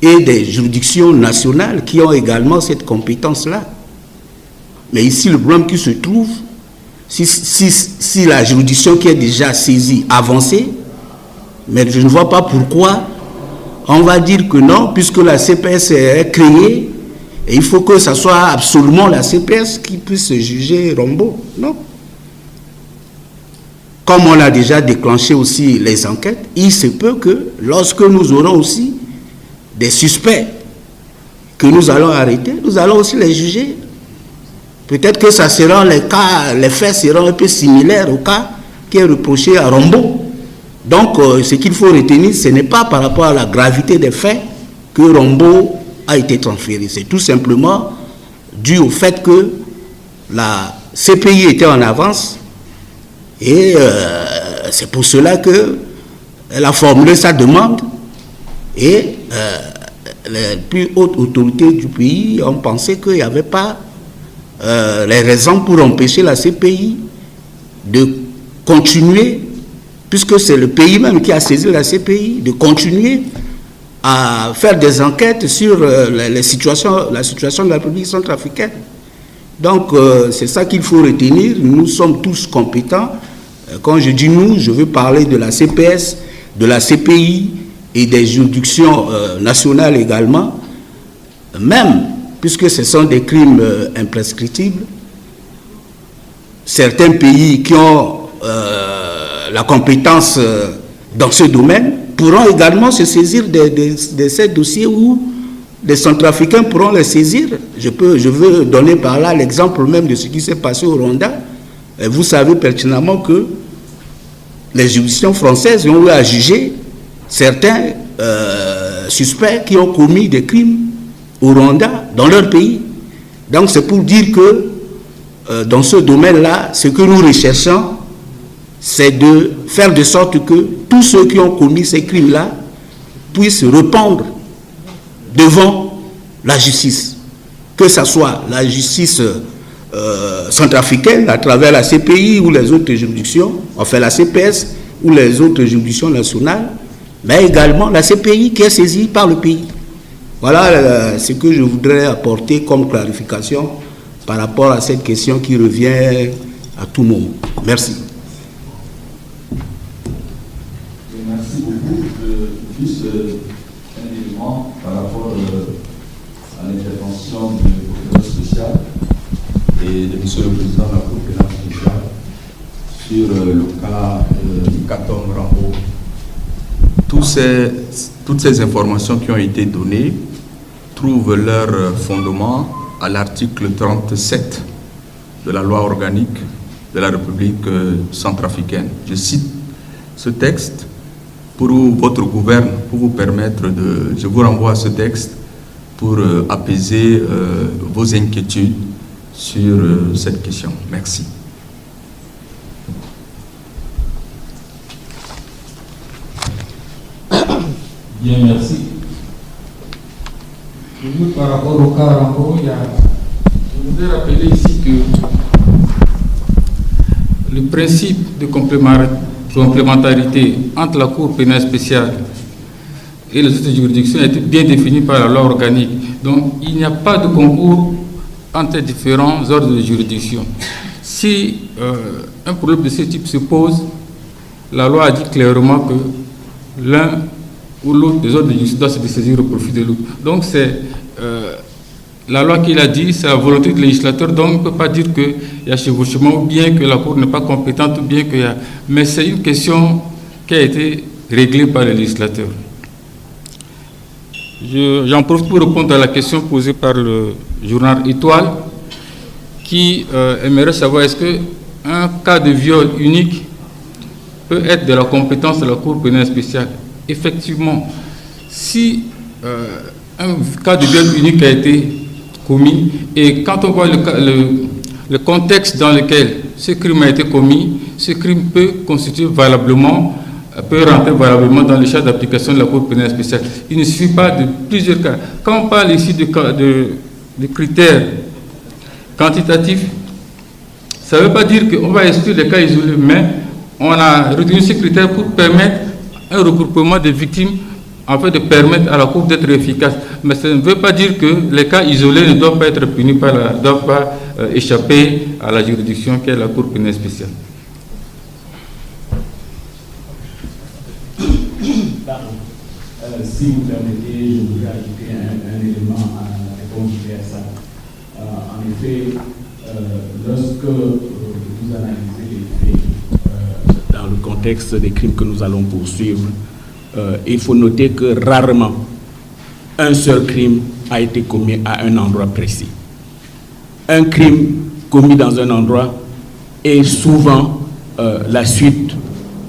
Speaker 1: et des juridictions nationales qui ont également cette compétence-là. Mais ici, le problème qui se trouve, si la juridiction qui est déjà saisie avancée, mais je ne vois pas pourquoi on va dire que non, puisque la CPS est créée, et il faut que ce soit absolument la CPS qui puisse juger Rombo. Non. Comme on a déjà déclenché aussi les enquêtes, il se peut que lorsque nous aurons aussi des suspects que nous allons arrêter, nous allons aussi les juger. Peut-être que ça sera les faits seront un peu similaires au cas qui est reproché à Rombo. Donc, ce qu'il faut retenir, ce n'est pas par rapport à la gravité des faits que Rombo a été transféré. C'est tout simplement dû au fait que la CPI était en avance et c'est pour cela qu'elle a formulé sa demande et les plus hautes autorités du pays ont pensé qu'il n'y avait pas les raisons pour empêcher la CPI de continuer, puisque c'est le pays même qui a saisi la CPI, de continuer à faire des enquêtes sur la situation de la République centrafricaine. Donc, c'est ça qu'il faut retenir. Nous sommes tous compétents. Quand je dis nous, je veux parler de la CPS, de la CPI et des juridictions nationales également. Même, puisque ce sont des crimes imprescriptibles, certains pays qui ont la compétence dans ce domaine pourront également se saisir de ces dossiers où des Centrafricains pourront les saisir. Je veux donner par là l'exemple même de ce qui s'est passé au Rwanda. Et vous savez pertinemment que les juridictions françaises ont eu à juger certains suspects qui ont commis des crimes au Rwanda, dans leur pays. Donc c'est pour dire que dans ce domaine-là, ce que nous recherchons, c'est de faire de sorte que tous ceux qui ont commis ces crimes-là puissent répondre devant la justice. Que ce soit la justice centrafricaine à travers la CPI ou les autres juridictions, enfin la CPS ou les autres juridictions nationales, mais également la CPI qui est saisie par le pays. Voilà ce que je voudrais apporter comme clarification par rapport à cette question qui revient à tout moment. Merci.
Speaker 13: Merci beaucoup. Juste un élément par rapport à l'intervention du procureur spécial et de M. le Président de la Cour pénale spéciale sur le cas Katom Rambo. Toutes ces informations qui ont été données trouvent leur fondement à l'article 37 de la loi organique de la République centrafricaine. Je cite ce texte pour votre gouverne, pour vous permettre de... Je vous renvoie à ce texte pour apaiser vos inquiétudes sur cette question. Merci.
Speaker 14: Bien, merci. Par rapport au cas Rambo, je voudrais rappeler ici que le principe de complémentarité entre la Cour pénale spéciale et les autres juridictions a été bien défini par la loi organique. Donc, il n'y a pas de concours entre différents ordres de juridiction. Si un problème de ce type se pose, la loi a dit clairement que l'un ou l'autre des ordres de justice doit se dessaisir au profit de l'autre. Donc c'est la loi qui l'a dit, c'est la volonté du législateur, donc on ne peut pas dire qu'il y a chevauchement ou bien que la Cour n'est pas compétente ou bien qu'il y a... Mais c'est une question qui a été réglée par le législateur. J'en profite pour répondre à la question posée par le journal Étoile qui aimerait savoir est-ce qu'un cas de viol unique peut être de la compétence de la Cour pénale spéciale. Effectivement, si un cas de viol unique a été commis et quand on voit le contexte dans lequel ce crime a été commis, ce crime peut constituer valablement, peut rentrer valablement dans le champ d'application de la Cour pénale spéciale. Il ne suffit pas de plusieurs cas. Quand on parle ici de critères quantitatifs, ça ne veut pas dire qu'on va exclure les cas isolés, mais on a retenu ces critères pour permettre un regroupement des victimes afin de permettre à la Cour d'être efficace. Mais ça ne veut pas dire que les cas isolés ne doivent pas être punis ne doivent pas échapper à la juridiction qui est la Cour pénale spéciale.
Speaker 15: Si vous permettez, je voudrais ajouter un élément à la réponse à ça. En effet, lorsque vous analysez les faits dans le contexte des crimes que nous allons poursuivre, il faut noter que rarement un seul crime a été commis à un endroit précis. Un crime commis dans un endroit est souvent la suite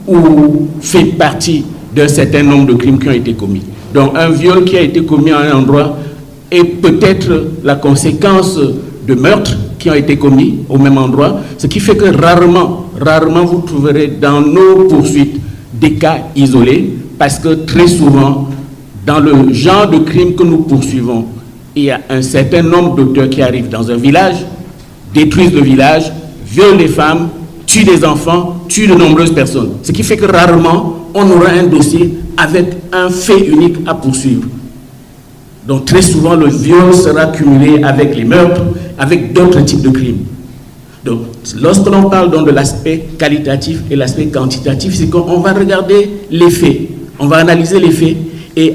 Speaker 15: ou fait partie d'un certain nombre de crimes qui ont été commis. Donc un viol qui a été commis à un endroit est peut-être la conséquence de meurtres qui ont été commis au même endroit, ce qui fait que rarement vous trouverez dans nos poursuites des cas isolés, parce que très souvent, dans le genre de crime que nous poursuivons, il y a un certain nombre d'auteurs qui arrivent dans un village, détruisent le village, violent les femmes, tuent des enfants, tuent de nombreuses personnes. Ce qui fait que rarement, on aura un dossier avec un fait unique à poursuivre. Donc très souvent, le viol sera cumulé avec les meurtres, avec d'autres types de crimes. Donc lorsque l'on parle donc de l'aspect qualitatif et l'aspect quantitatif, c'est qu'on va regarder les faits, on va analyser les faits, et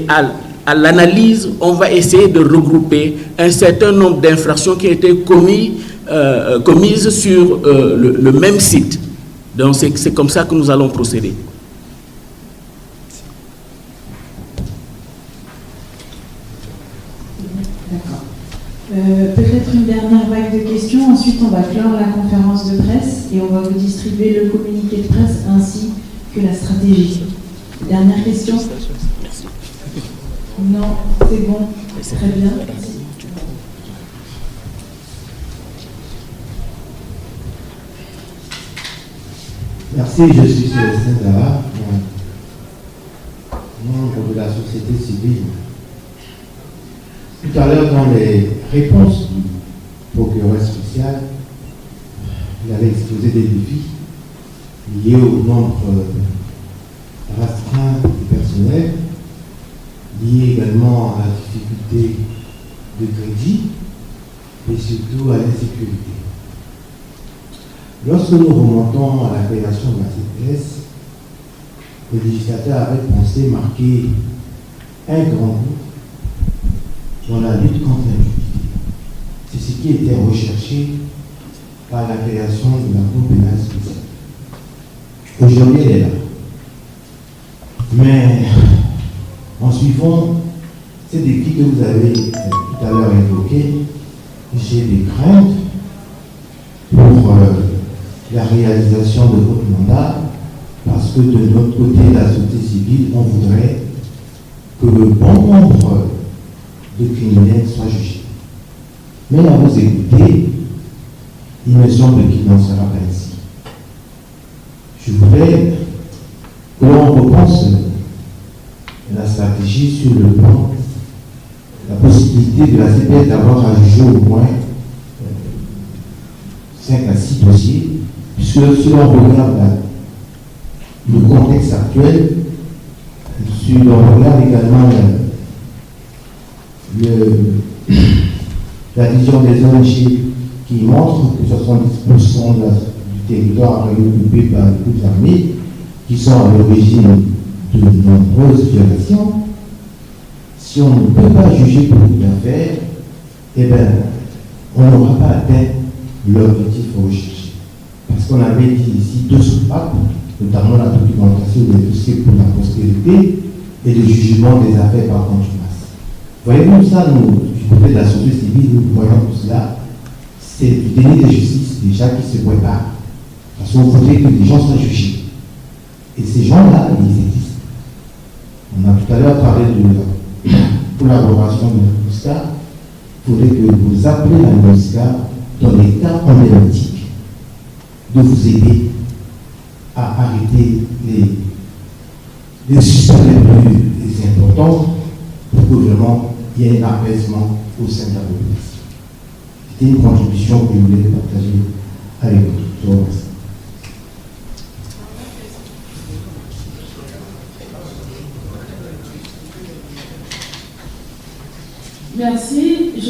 Speaker 15: à l'analyse, on va essayer de regrouper un certain nombre d'infractions qui ont été commises sur le même site. Donc c'est comme ça que nous allons procéder.
Speaker 3: Peut-être une dernière vague de questions, ensuite on va clore la conférence de presse et on va vous distribuer le communiqué de presse ainsi que la stratégie. Dernière question? Non, c'est bon, très bien.
Speaker 16: Merci, je suis Célestin Zara, membre de la société civile. Tout à l'heure, dans les réponses du procureur spécial, il avait exposé des défis liés au nombre restreint du personnel, liés également à la difficulté de crédit et surtout à l'insécurité. Lorsque nous remontons à la création de la CPS, le législateur avait pensé marquer un grand bout dans la lutte contre l'impunité. C'est ce qui était recherché par la création de la Cour pénale spéciale. Aujourd'hui, elle est là. Mais en suivant ces défis que vous avez tout à l'heure évoqués, j'ai des craintes pour la réalisation de votre mandat, parce que de notre côté, la société civile, on voudrait que bon nombre de criminels soient jugés. Mais à vous écouter, il me semble qu'il n'en sera pas ainsi. Je voudrais que l'on repense la stratégie sur le plan, la possibilité de la CPS d'avoir à juger au moins 5 à 6 dossiers, puisque si l'on regarde le contexte actuel, si l'on regarde également la vision des ONG qui montre que 70% du territoire est occupé par les groupes armés qui sont à l'origine de nombreuses violations. Si on ne peut pas juger pour une affaire, eh bien, on n'aura pas atteint l'objectif recherché. Parce qu'on avait dit ici 2 soupapes, notamment la documentation des dossiers pour la postérité et le jugement des affaires par contumace. Voyez-vous ça, nous, du côté de la société civile, nous voyons tout cela, c'est du déni de justice déjà qui se prépare. Parce qu'on voudrait que les gens soient jugés. Et ces gens-là, ils existent. On a tout à l'heure parlé de la collaboration de la MOSCA. Il faudrait que vous appelez la MOSCA dans les cas emblématiques de vous aider à arrêter les suspects les plus importants pour que vraiment il y ait un apaisement au sein de la population. C'était une contribution que je voulais partager avec vous. Je vous remercie.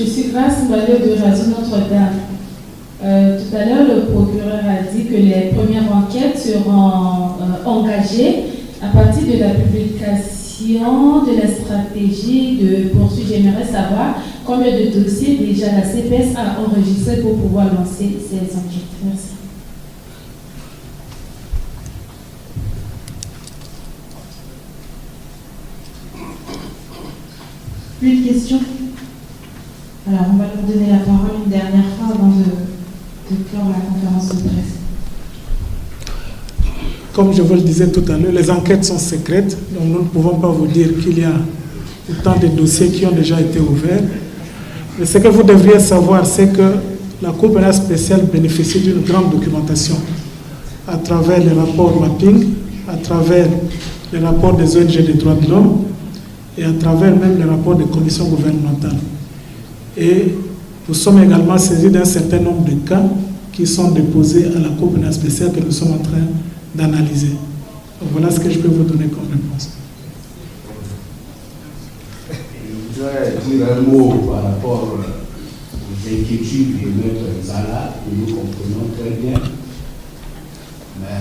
Speaker 3: suis Grace Mbalio de Radio Notre-Dame. Tout à l'heure, le procureur a dit que les premières enquêtes seront engagées à partir de la publication de la stratégie de poursuite. J'aimerais savoir combien de dossiers déjà la CPS a enregistré pour pouvoir lancer ces enquêtes. Merci.
Speaker 17: Plus de questions? Alors, on va leur donner la parole une dernière fois avant de clore la conférence de presse.
Speaker 2: Comme je vous le disais tout à l'heure, les enquêtes sont secrètes, donc nous ne pouvons pas vous dire qu'il y a autant de dossiers qui ont déjà été ouverts. Mais ce que vous devriez savoir, c'est que la Cour pénale spéciale bénéficie d'une grande documentation à travers les rapports mapping, à travers les rapports des ONG des droits de l'homme et à travers même les rapports des commissions gouvernementales. Et nous sommes également saisis d'un certain nombre de cas qui sont déposés à la Cour pénale spéciale que nous sommes en train d'analyser. Voilà ce que je peux vous donner comme réponse.
Speaker 15: Je voudrais dire un mot par rapport aux inquiétudes de notre Zala, que nous comprenons très bien. Mais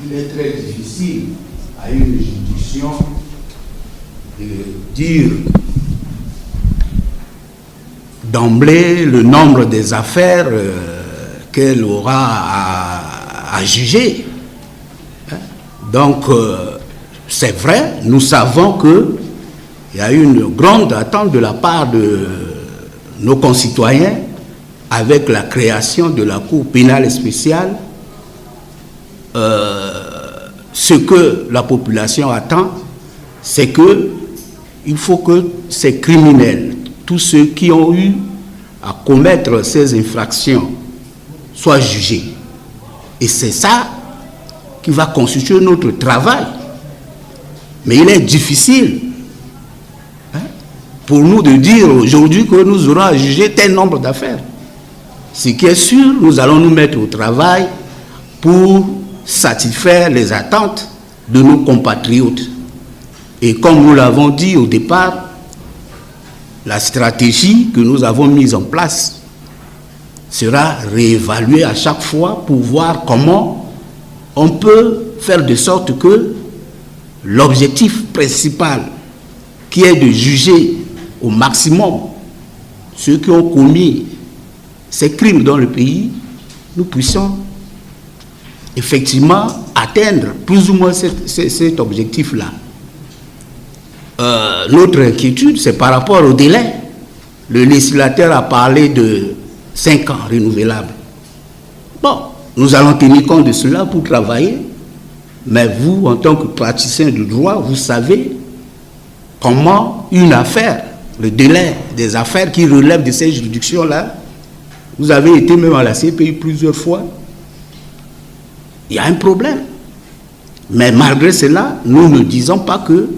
Speaker 15: il est très difficile à une juridiction de
Speaker 1: dire d'emblée le nombre des affaires qu'elle aura à juger. Donc, c'est vrai, nous savons qu'il y a une grande attente de la part de nos concitoyens avec la création de la Cour pénale spéciale. Ce que la population attend, c'est qu'il faut que ces criminels, tous ceux qui ont eu à commettre ces infractions, soient jugés. Et c'est ça qui va constituer notre travail. Mais il est difficile pour nous de dire aujourd'hui que nous aurons à juger tel nombre d'affaires. Ce qui est sûr, nous allons nous mettre au travail pour satisfaire les attentes de nos compatriotes. Et comme nous l'avons dit au départ, la stratégie que nous avons mise en place sera réévaluée à chaque fois pour voir comment on peut faire de sorte que l'objectif principal, qui est de juger au maximum ceux qui ont commis ces crimes dans le pays, nous puissions effectivement atteindre plus ou moins cet objectif-là. Notre inquiétude, c'est par rapport au délai. Le législateur a parlé de 5 ans renouvelables. Bon, nous allons tenir compte de cela pour travailler, mais vous, en tant que praticien du droit, vous savez comment une affaire, le délai des affaires qui relèvent de ces juridictions-là, vous avez été même à la CPI plusieurs fois, il y a un problème. Mais malgré cela, nous ne disons pas que,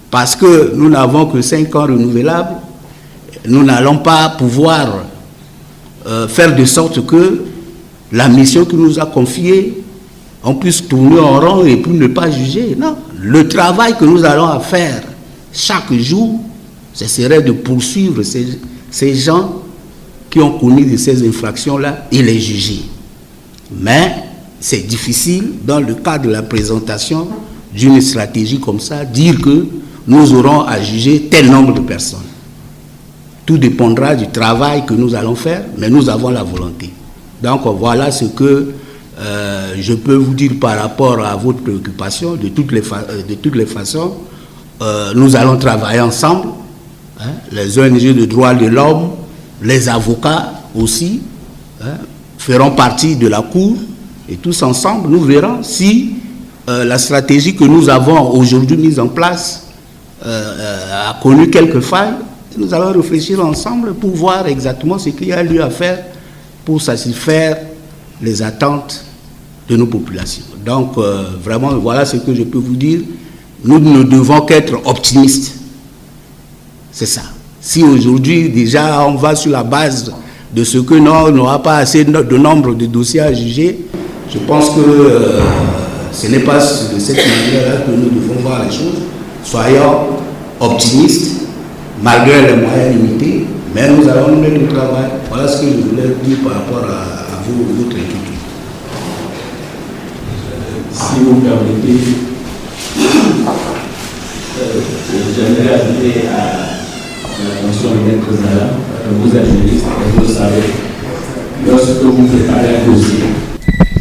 Speaker 1: parce que nous n'avons que 5 ans renouvelables, nous n'allons pas pouvoir faire de sorte que la mission qui nous a confiée, on puisse tourner en rond et pour ne pas juger. Non, le travail que nous allons faire chaque jour, ce serait de poursuivre ces gens qui ont connu de ces infractions-là et les juger. Mais c'est difficile, dans le cadre de la présentation d'une stratégie comme ça, dire que nous aurons à juger tel nombre de personnes. Tout dépendra du travail que nous allons faire, mais nous avons la volonté. Donc voilà ce que je peux vous dire par rapport à votre préoccupation. De toutes les façons, nous allons travailler ensemble, les ONG de droits de l'homme, les avocats aussi, feront partie de la Cour, et tous ensemble, nous verrons si la stratégie que nous avons aujourd'hui mise en place a connu quelques failles. Nous allons réfléchir ensemble pour voir exactement ce qu'il y a lieu à faire pour satisfaire les attentes de nos populations. Donc, vraiment, voilà ce que je peux vous dire. Nous ne devons qu'être optimistes. C'est ça. Si aujourd'hui, déjà, on va sur la base de ce que non, on n'aura pas assez de nombre de dossiers à juger, je pense que ce n'est pas de cette manière-là que nous devons voir les choses. Soyons optimistes, malgré les moyens limités, mais nous allons nous mettre au travail. Voilà ce que je voulais dire par rapport à votre équipe.
Speaker 15: Si vous me permettez, j'aimerais ajouter à la mention de Maître Zala, vous êtes juriste et vous savez, lorsque vous préparez un dossier,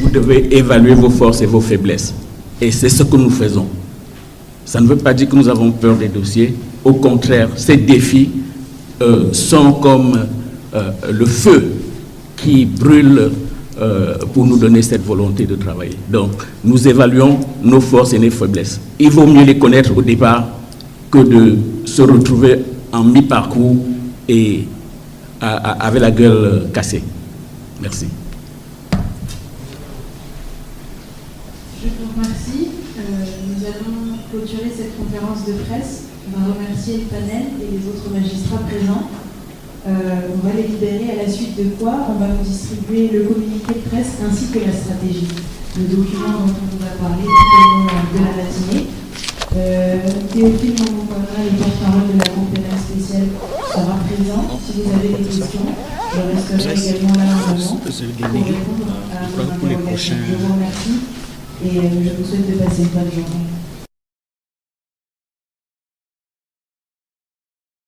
Speaker 15: vous devez évaluer vos forces et vos faiblesses. Et c'est ce que nous faisons. Ça ne veut pas dire que nous avons peur des dossiers. Au contraire, ces défis sont comme le feu qui brûle pour nous donner cette volonté de travailler. Donc, nous évaluons nos forces et nos faiblesses. Il vaut mieux les connaître au départ que de se retrouver en mi-parcours et avec la gueule cassée. Merci.
Speaker 17: Je vous remercie. Nous allons clôturer cette conférence de presse. On va remercier le panel et les autres magistrats présents. On va les libérer, à la suite de quoi on va vous distribuer le communiqué de presse ainsi que la stratégie, le document dont on vous a parlé tout au long de la matinée. Théophile Momokoana, le porte-parole de la Cour pénale spéciale, sera présent. Si vous avez des questions, je resterai également là en avant pour répondre à vos interrogations. Je vous remercie et je vous souhaite de passer une bonne journée.